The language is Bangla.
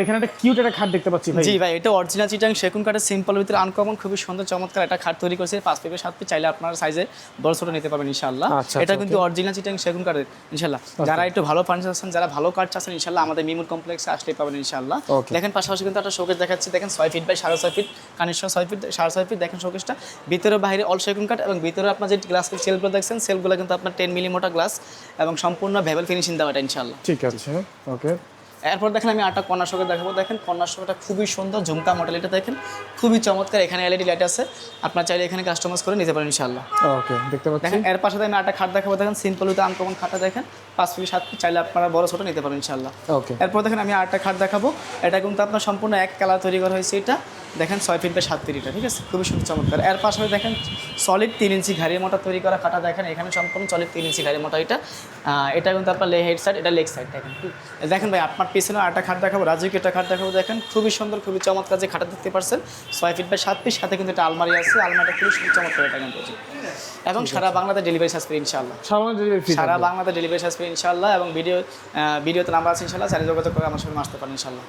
এখানে একটা কিউট একটা খাট দেখতে পাচ্ছি ভাই। জি ভাই, এটা অরিজিনাল চিটাং সেগুন কাঠের সিম্পল ভিতরে আনকমন খুবই সুন্দর চমৎকার একটা খাট তৈরি করেছে 5 ফিট 7 ফিট, চাইলে আপনার সাইজে বড় ছোট নিতে পারবেন ইনশাআল্লাহ। আচ্ছা, এটা আচ্ছা, কিন্তু অরিজিনাল চিটাং সেগুন কাঠের ইনশাআল্লাহ। যারা একটু ভালো ফার্নিচার চাচ্ছেন, যারা ভালো কাঠ চাচ্ছেন ইনশাআল্লাহ আমাদের মিমুর কমপ্লেক্সে আসলে পাবেন ইনশাআল্লাহ। Okay. দেখেন পাশাপাশি কিন্তু একটা শোকেস দেখাচ্ছি, দেখেন 6 feet by 6.5 feet, connection 6 feet 6.5 feet, দেখেন শোকেসটা ভিতরে বাইরে অল সেগুন কাঠ এবং ভিতরে আপনার যে গ্লাস সেলগুলো দেখছেন সেলগুলো কিন্তু আপনার 10 মিলি মোটা গ্লাস এবং সম্পূর্ণ ভেবেল ফিনিশিং দেওয়া এটা ইনশাআল্লাহ। ঠিক আছে, ওকে। এরপর দেখেন আমি আটটা কর্নার শোকে দেখাবো। দেখেন কর্নার শোটা খুবই সুন্দর ঝুমকা মডেল, এটা দেখেন খুবই চমৎকার। এখানে এলইডি লাইট আছে, আপনার চাইলে এখানে কাস্টমাইজ করে নিতে পারেন ইনশাআল্লাহ। ওকে, দেখতে পাচ্ছি। দেখেন এর পাশে আমি আটটা খাট দেখাবো। দেখেন সিম্পল উইথ আনকমন খাটটা দেখেন 5 ফিট 7 ফিট, চাইলে আপনারা বড় ছোট নিতে পারেন ইনশাআল্লাহ। ওকে। এরপর দেখেন আমি আটটা খাট দেখাবো। এটা কিন্তু আপনার সম্পূর্ণ এক কালার তৈরি করা হয়েছে। এটা দেখেন 6 ফিট বাই 7 ফিট, এটা ঠিক আছে, খুবই সুন্দর চমৎকার। এর পাশাপাশি দেখেন সলিড 3 ইঞ্চি ঘাড়ির মোটা তৈরি করা খাটা দেখেন, এখানে সম্পূর্ণ সলিড 3 ইঞ্চি ঘাড়ির মোটা। এটা কিন্তু আপনার হেড সাইড, এটা লেগ সাইড দেখেন। দেখেন ভাই আপনার পিছনে আটটা খাট দেখাবো, রাজুকে একটা খাট দেখাবো। দেখেন খুবই সুন্দর খুবই চমৎকার যে খাটটা দেখতে পাচ্ছেন 6 ফিট বাই 7 ফিট, সাথে কিন্তু একটা আলমারি আছে, আলমারিটা খুবই সুন্দর চমৎকার এটা কিন্তু। এবং সারা বাংলাদেশ ডেলিভারি চার্জ পেয়ে ইনশাআল্লাহ। সারা বাংলাদেশ ডেলিভারি চার্জ পেয়ে ইনশাআল্লাহ। এবং ভিডিওতে নাম্বার আছে ইনশাআল্লাহ, চাইলে যোগাযোগ করে আমার সঙ্গে আসতে পারেন ইনশাআল্লাহ।